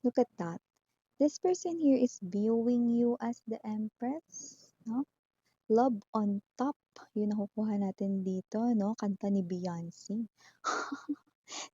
Look at that. This person here is viewing you as the Empress, no? Love on Top, yung nakukuha natin dito, no? Kanta ni Beyonce.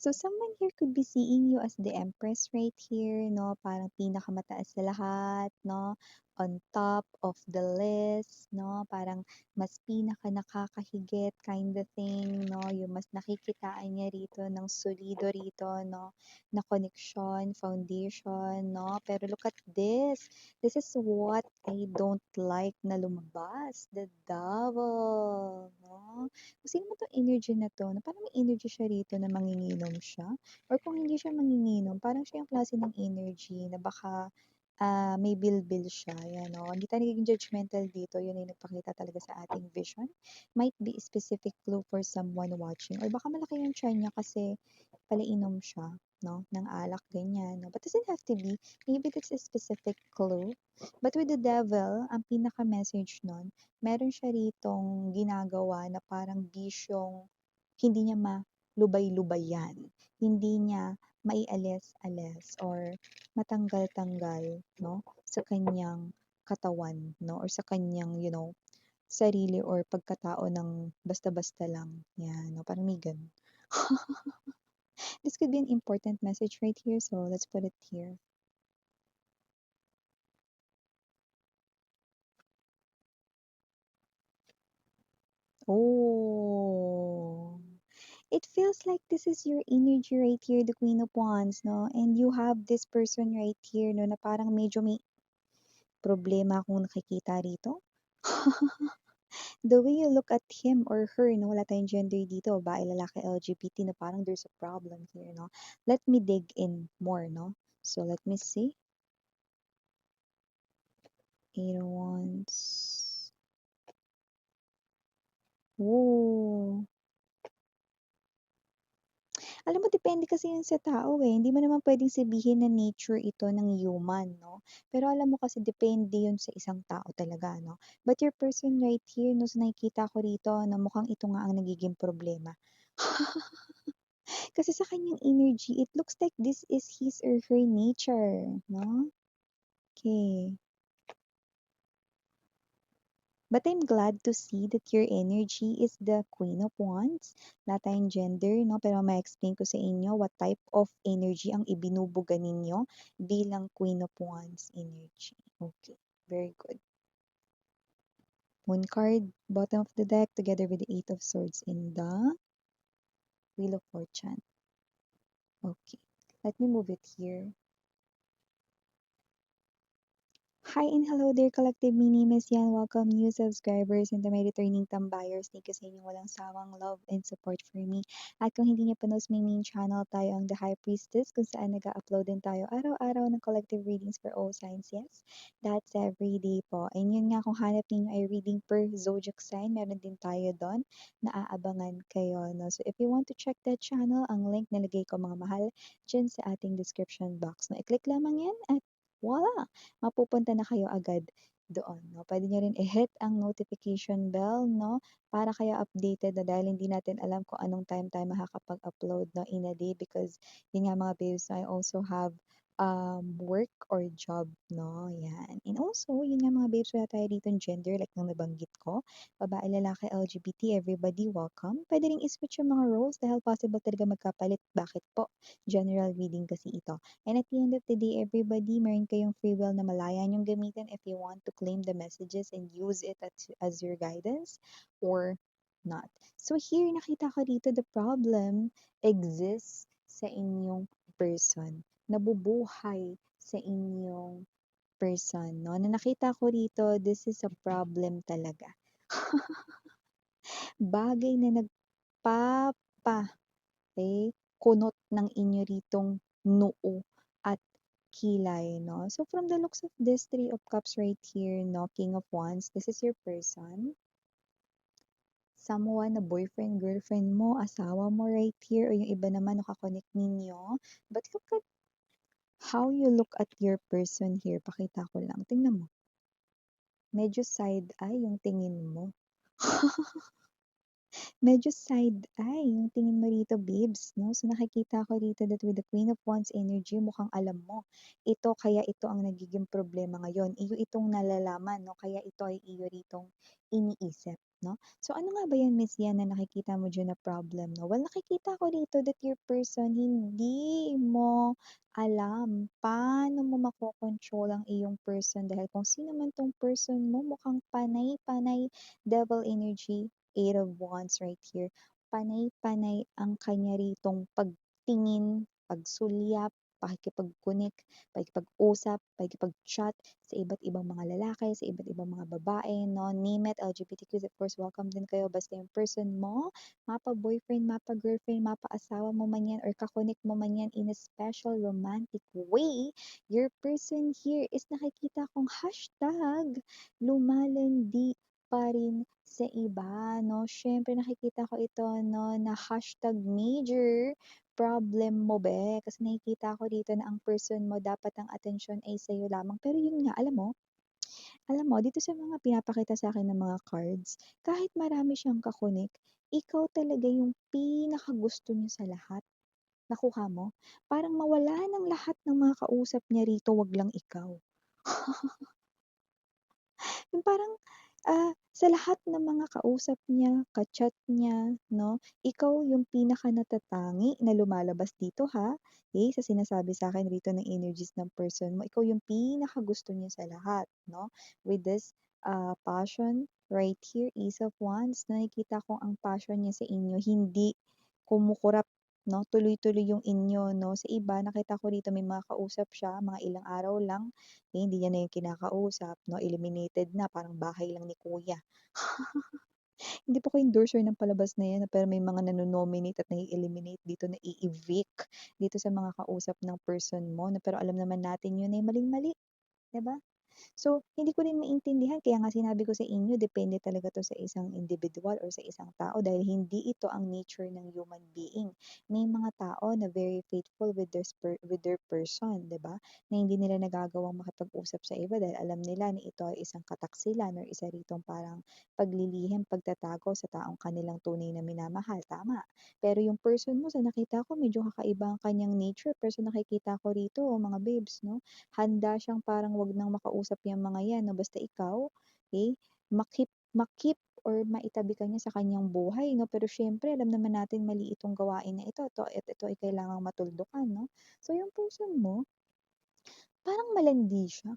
So someone here could be seeing you as the Empress right here, no? Parang pinakamataas sa lahat, no? On top of the list, no? Parang mas pinaka nakakahigit kind of thing, no? Yung mas nakikitaan niya rito ng solido rito, no? Na connection, foundation, no? Pero look at this. This is what I don't like na lumabas. The devil, no? Kung sino mo 'tong energy na 'to, na parang may energy siya rito na manginginom siya or kung hindi siya manginginom, parang siya yung klase ng energy na baka, may bilbil siya, 'yan, oh. Hindi tayo nagiging judgmental dito, yun ay nagpakita talaga sa ating vision. Might be a specific clue for someone watching or baka malaki yung tiyan niya kasi palainom siya, 'no, ng alak, ganyan, 'no. But doesn't have to be, maybe that's a specific clue. But with the devil, ang pinaka-message nun, meron siya ritong ginagawa na parang bisyong hindi niya malubay-lubayan, hindi niya maialis-alis or matanggal-tanggal, 'no, sa kanyang katawan, 'no, or sa kanyang, sarili or pagkatao ng basta-basta lang, 'yan, 'no, parang may gano'n. This could be an important message right here, so let's put it here. Oh. It feels like this is your energy right here, the Queen of Wands, no? And you have this person right here, no, na parang medyo may problema akong nakikita rito. The way you look at him or her, no, wala tayong gender dito, babae, lalaki, LGBT, na parang there's a problem here, no? Let me dig in more, no? So let me see. Eight of Wands. Whoa. Alam mo depende kasi 'yan sa tao, eh, hindi mo naman puwedeng sabihin na nature ito ng human 'no, pero alam mo kasi depende 'yun sa isang tao talaga 'no. But your person right here 'no, sa nakikita ko rito na mukhang ito nga ang nagiging problema. Kasi sa kanyang energy, it looks like this is his or her nature 'no. Okay. But I'm glad to see that your energy is the Queen of Wands. Wala tayong gender, no? Pero ma-explain ko sa inyo what type of energy ang ibinubuga ninyo bilang Queen of Wands energy. Okay, very good. Moon card, bottom of the deck, together with the Eight of Swords in the Wheel of Fortune. Okay, let me move it here. Hi and hello there, collective. My name is Yan. Welcome new subscribers and to my returning tambayers. Thank you sa inyong walang sawang love and support for me. At kung hindi niyo pa knows my main channel, tayo ang The High Priestess kung saan nag-upload din tayo araw-araw ng collective readings for all signs. Yes, that's every day po. And yun nga, kung hanap niyo ay reading per zodiac sign, meron din tayo doon na aabangan kayo. No? So if you want to check that channel, ang link nalagay ko mga mahal dyan sa ating description box. No? I-click lamang yan at voila! Mapupunta na kayo agad doon, 'no. Puwede niyo rin i-hit ang notification bell, 'no, para kayo updated na dahil hindi natin alam kung anong time tayo makakapag-upload, 'no, in a day because yun nga mga babes, I also have, work or job, 'no, 'yan. And also, yun nga mga babes, wala tayo ditong gender like ng nabanggit ko, babae, lalaki, LGBT, everybody welcome. Puwede ring i-switch yung mga roles dahil possible talaga magkapalit. Bakit po? General reading kasi ito. And at the end of the day, everybody, meron kayong free will na malaya niyong gamitin if you want to claim the messages and use it as your guidance or not. So here, nakita ko dito the problem exists sa inyong person. Nabubuhay sa inyong person, no? Na nakita ko dito, this is a problem talaga. Bagay na nagpapa okay, kunot ng inyo ritong noo at kilay, no? So from the looks of this Three of Cups right here, no, King of Wands, this is your person. Someone na boyfriend, girlfriend mo, asawa mo right here, o yung iba naman nakakonect ninyo. But look at how you look at your person here. Pakita ko lang. Tingnan mo. Medyo side eye yung tingin mo. Medyo side eye yung tingin mo rito, babes, 'no? So, nakikita ko rito that with the Queen of Wands energy, mukhang alam mo ito, kaya ito ang nagiging problema ngayon. Iyo itong nalalaman, 'no? Kaya ito ay iyo ritong iniisip, no? So, ano nga ba yan, Miss Yan, na nakikita mo diyan na problem, 'no? Well, nakikita ko rito that your person, hindi mo alam paano mo makokontrol ang iyong person dahil kung sino man 'tong person mo, mukhang panay-panay devil energy, Eight of Wands right here. Panay-panay ang kanya ritong pagtingin, pagsulyap, pakikipag-connect, pakikipag-usap, pakikipag-chat sa iba't ibang mga lalaki, sa iba't ibang mga babae, no? Name it, LGBTQs, of course, welcome din kayo. Basta yung person mo, mapa-boyfriend, mapa-girlfriend, mapa-asawa mo man yan, or kakonek mo man yan in a special romantic way, your person here is nakikita kong hashtag lumalandi pa rin sa iba, 'no? Siyempre nakikita ko ito, 'no, na hashtag major problem mo be, kasi nakikita ko dito na ang person mo dapat ang atensyon ay sa'yo lamang. Pero yun nga, alam mo dito sa mga pinapakita sa akin ng mga cards, kahit marami siyang ka-connect, ikaw talaga yung pinakagusto niya sa lahat. Nakuha mo? Parang mawala ng lahat ng mga kausap niya rito, 'wag lang ikaw. Yung parang, sa lahat ng mga kausap niya, ka-chat niya, 'no, ikaw yung pinakanatatangi na lumalabas dito ha, sa sinasabi sa'kin rito ng energies ng person mo, ikaw yung pinakagusto niya sa lahat, 'no? With this, passion right here, Ace of Wands, nakikita ko ang passion niya sa inyo hindi kumukurap, 'no, tuloy-tuloy yung inyo, 'no? Sa iba nakita ko rito may mga kausap siya, mga ilang araw lang, hindi niya na yung kinakausap, 'no, eliminated na, parang bahay lang ni kuya. Hindi po ako endorser ng palabas na 'yan, pero may mga nano-nominate at nai-eliminate dito, nai-evict dito sa mga kausap ng person mo, na pero alam naman natin yun ay maling-mali, 'di ba? So, hindi ko rin maintindihan kaya nga sinabi ko sa inyo depende talaga 'to sa isang individual or sa isang tao dahil hindi ito ang nature ng human being. May mga tao na very faithful with their person, 'di ba? Na hindi nila nagagawang makipag-usap sa iba dahil alam nila na ito ay isang kataksilan or isa ritong parang paglilihim, pagtatago sa taong kanilang tunay na minamahal, tama. Pero yung person mo sa nakita ko medyo kakaiba ang kanyang nature, pero sa nakikita ko rito mga babes, 'no, handa siyang parang 'wag nang makausap yang mga 'yan 'no, basta ikaw, makip or maitabi ka niya sa kanyang buhay 'no. Pero siyempre alam naman natin mali itong gawain na ito, at ito ay kailangang matuldukan 'no. So yung person mo, parang malandi siya.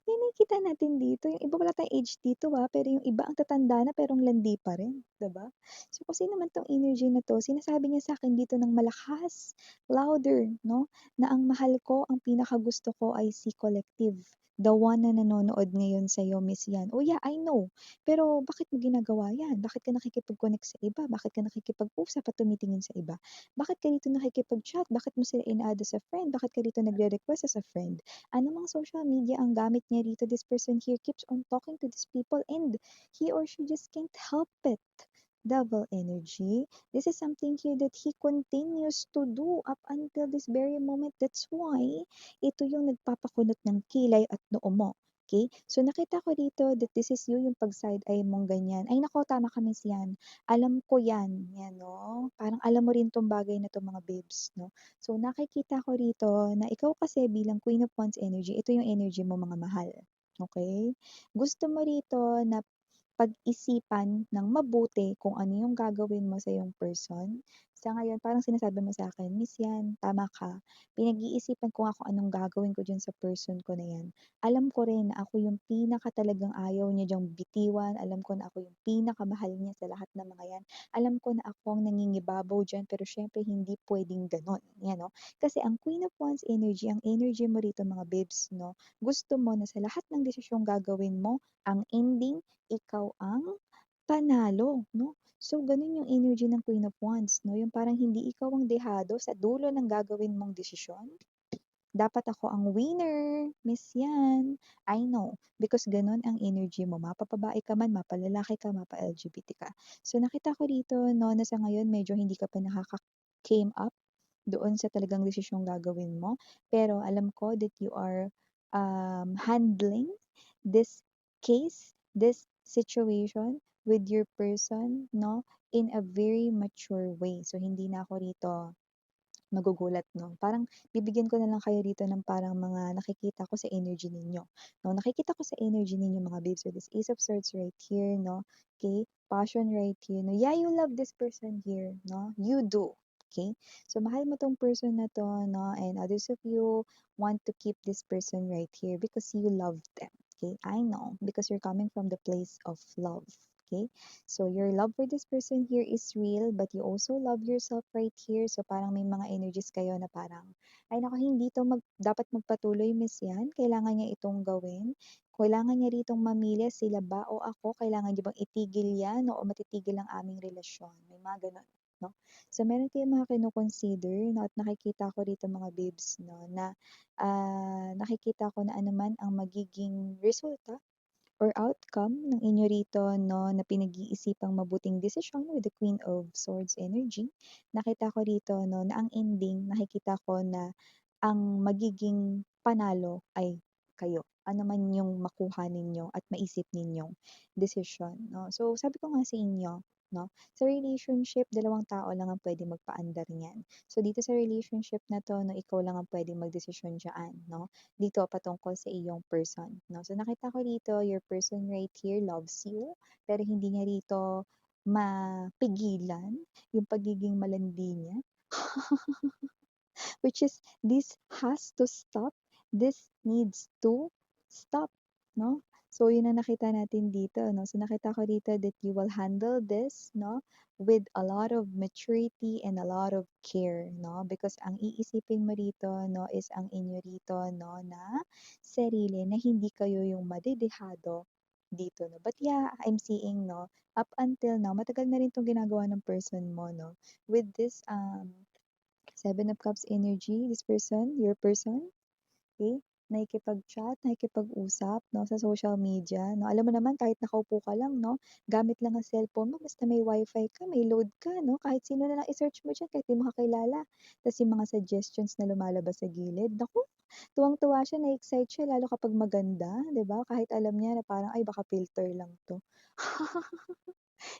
Yan nakikita natin dito, yung iba wala tayong age dito, pero yung iba ang tatanda na pero ang landi pa rin, 'di ba? So kasi naman 'tong energy na 'to, sinasabi niya sa'kin dito ng malakas, louder 'no, na ang mahal ko, ang pinakagusto ko ay si Collective, the one na nanonood ngayon sa'yo, Miss Yan. Oh yeah, I know, pero bakit mo ginagawa 'yan? Bakit ka nakikipag-connect sa iba? Bakit ka nakikipag-usap at tumitingin sa iba? Bakit ka dito nakikipag-chat? Bakit mo sila ina-add as a friend? Bakit ka dito nagre-request as a friend? Anumang social media ang gamit niya rito, this person here keeps on talking to these people and he or she just can't help it. Double energy. This is something here that he continues to do up until this very moment. That's why ito yung nagpapakunot ng kilay at noo mo. Okay? So nakita ko dito that this is you, yung pag-side eye mong ganyan. Ay nako, tama ka, Miss Yan. Alam ko yan. Yan, no? Parang alam mo rin tong bagay na to, mga babes, no? So, nakikita ko rito na ikaw kasi bilang Queen of Wands energy, ito yung energy mo, mga mahal. Okay? Gusto mo rito na pag-isipan ng mabuti kung ano yung gagawin mo sa iyong person. Sa ngayon, parang sinasabi mo sa akin, Miss Yan, tama ka. Pinag-iisipan ko nga kung anong gagawin ko dyan sa person ko na yan. Alam ko rin na ako yung pinaka talagang ayaw niya dyang bitiwan. Alam ko na ako yung pinakamahal niya sa lahat ng mga yan. Alam ko na ako ang nangingibabaw dyan, pero syempre hindi pwedeng ganon. Yan, no? Kasi ang Queen of Wands energy, ang energy mo rito, mga babes, no? Gusto mo na sa lahat ng desisyong gagawin mo, ang ending, ikaw ang panalo, 'no? So, gano'n yung energy ng Queen of Wands, 'no? Yung parang hindi ikaw ang dehado sa dulo ng gagawin mong desisyon. Dapat ako ang winner, Miss Yan. I know, because gano'n ang energy mo. Mapapabae ka man, mapalalaki ka, mapa-LGBT ka. So, nakita ko dito, 'no, na sa ngayon medyo hindi ka pa nakaka-came up doon sa talagang desisyong gagawin mo. Pero alam ko that you are handling this case, this situation with your person, no, in a very mature way. So, hindi na ako rito magugulat 'no, parang bibigyan ko na lang kayo dito ng parang mga nakikita ko sa energy ninyo 'no. Nakikita ko sa energy ninyo mga babes with this Ace of Swords right here 'no, okay, passion right here 'no. Yeah, you love this person here 'no, you do, okay. So mahal mo 'tong person na 'to 'no, and others of you want to keep this person right here because you love them, okay. I know because you're coming from the place of love, okay. So your love for this person here is real, but you also love yourself right here. So parang may mga energies kayo na parang, ay naku, hindi to dapat magpatuloy miss yan. Kailangan niya itong gawin. Kailangan niya ritong mamili, sila ba o ako? Kailangan niya bang itigil yan o matitigil ang aming relasyon? May mga ganun. No? So meron kayong mga kinoconsider no, at nakikita ko rito mga babes no, na nakikita ko na anuman ang magiging resulta or outcome ng inyo rito 'no, na pinag-iisipang mabuting desisyon with the Queen of Swords energy, nakita ko rito 'no, na ang ending nakikita ko na ang magiging panalo ay kayo. Ano man yung makuha ninyo at maisip ninyong desisyon 'no. So sabi ko nga sa inyo 'no, sa relationship dalawang tao lang ang puwedeng magpaandar niyan. So dito sa relationship na 'to 'no, ikaw lang ang puwedeng magdesisyon diyaan 'no, dito patungkol sa iyong person 'no. So nakita ko dito your person right here loves you, pero hindi niya rito mapigilan yung pagiging malandi niya. Which is this has to stop, this needs to stop, no? So yun ang nakita natin dito, no? So nakita ko dito that you will handle this, no? With a lot of maturity and a lot of care, no? Because ang iisipin mo rito, no, is ang inyo rito, no, na sarili na hindi kayo yung madedehado dito, no? But yeah, I'm seeing, no, up until now, matagal na rin itong ginagawa ng person mo, no? With this, Seven of Cups energy, this person, your person, okay? Nakikipag-chat, nakikipag-usap, no, sa social media, no? Alam mo naman, kahit nakaupo ka lang, no, gamit lang ang cellphone mo, basta may wifi ka, may load ka, no, kahit sino na lang i-search mo dyan, kahit di mo kakilala. Tapos yung mga suggestions na lumalabas sa gilid, naku, tuwang-tuwa siya, na-excite siya, lalo kapag maganda, di ba? Kahit alam niya na parang, ay, baka filter lang to.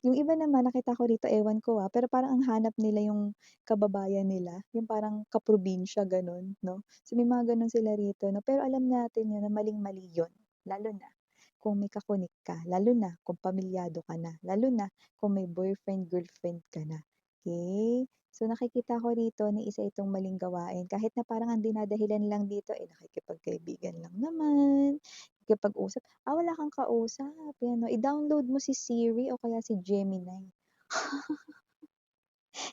Yung iba naman nakita ko rito, ewan ko, pero parang ang hanap nila yung kababayan nila, yung parang kaprobinsya gano'n 'no. So may mga gano'n sila rito 'no, pero alam natin yun na maling-mali yun, lalo na kung may kakunik ka, lalo na kung pamilyado ka na, lalo na kung may boyfriend, girlfriend ka na, okey? So nakikita ko rito na isa itong maling gawain kahit na parang ang dinadahilan lang dito, nakikipagkaibigan lang naman, nakikipag-usap. Wala kang kausap, 'yan 'no, i-download mo si Siri o kaya si Gemini.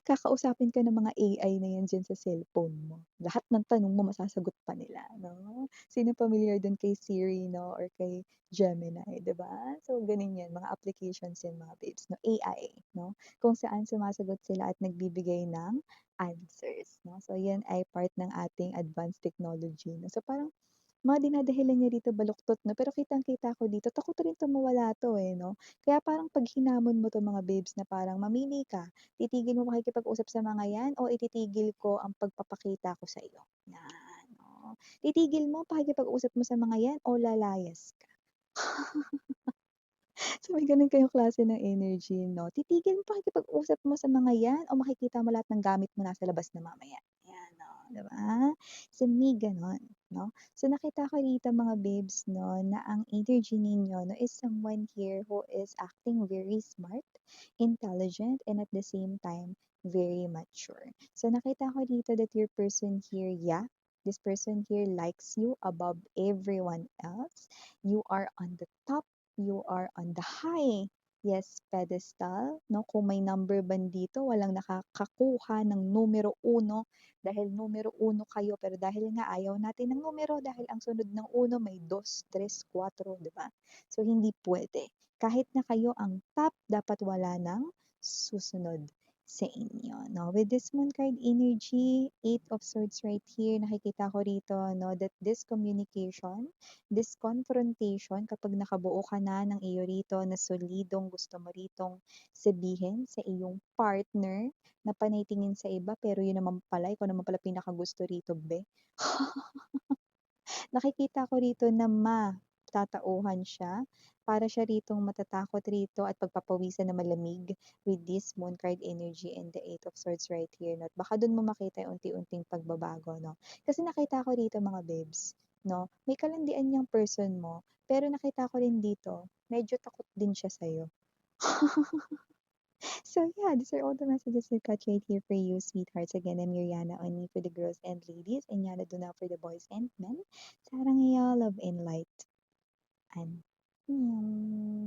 Kakausapin ka ng mga AI na 'yan diyan sa cellphone mo. Lahat ng tanong mo masasagot pa nila 'no. Sino pamilyar dun kay Siri 'no or kay Gemini, 'di ba? So ganun 'yan, mga applications 'yan mga babes 'no, AI 'no, kung saan sumasagot sila at nagbibigay ng answers 'no. So 'yan ay part ng ating advanced technology 'no. So parang mga dinadahilan niya dito baluktot 'no, pero kitang-kita ko dito takot rin 'to mawala 'to, no. Kaya parang 'pag hinamon mo 'to mga babes na parang mamili ka, titigil mo makikipag-usap sa mga 'yan o ititigil ko ang pagpapakita ko sa iyo? 'Yan, oh. Titigil mo pakikipag-usap mo sa mga 'yan o lalayas ka? So, may gano'n kayong klase ng energy 'no, titigil mo pakikipag-usap mo sa mga 'yan o makikita mo lahat ng gamit mo nasa labas na mamaya, 'yan, oh, 'di ba? So, may gano'n 'no. So, nakita ko dito mga babes 'no, na ang energy ninyo 'no, is someone here who is acting very smart, intelligent, and at the same time, very mature. So, nakita ko dito that your person here, yeah, this person here likes you above everyone else. You are on the top, you are on the high, yes, pedestal, no? Kung may number band dito, walang nakakakuha ng numero uno dahil numero uno kayo. Pero dahil nga ayaw natin ng numero, dahil ang sunod ng uno may dos, tres, cuatro, di ba? So, hindi pwede. Kahit na kayo ang top, dapat wala ng susunod sa inyo, no? With this moon card energy, Eight of Swords right here, nakikita ko rito, no, that this communication, this confrontation, kapag nakabuo ka na ng iyo rito na solidong gusto mo ritong sabihin sa iyong partner na panay tingin sa iba, pero yun naman pala, ikaw naman pala pinakagusto rito, be. Nakikita ko rito na matatauhan siya para siya ritong matatakot rito at pagpapawisan na malamig with this moon card energy and the Eight of Swords right here 'no, at baka dun mo makita yung unti-unting pagbabago 'no. Kasi nakita ko dito mga babes 'no, may kalandian yang person mo, pero nakita ko rin dito, medyo takot din siya sa'yo. So yeah, these are all the messages I got right here for you, sweethearts. Again, I'm Yuriana Oni for the girls and ladies, and Yana Duna for the boys and men. Sarang love and light. And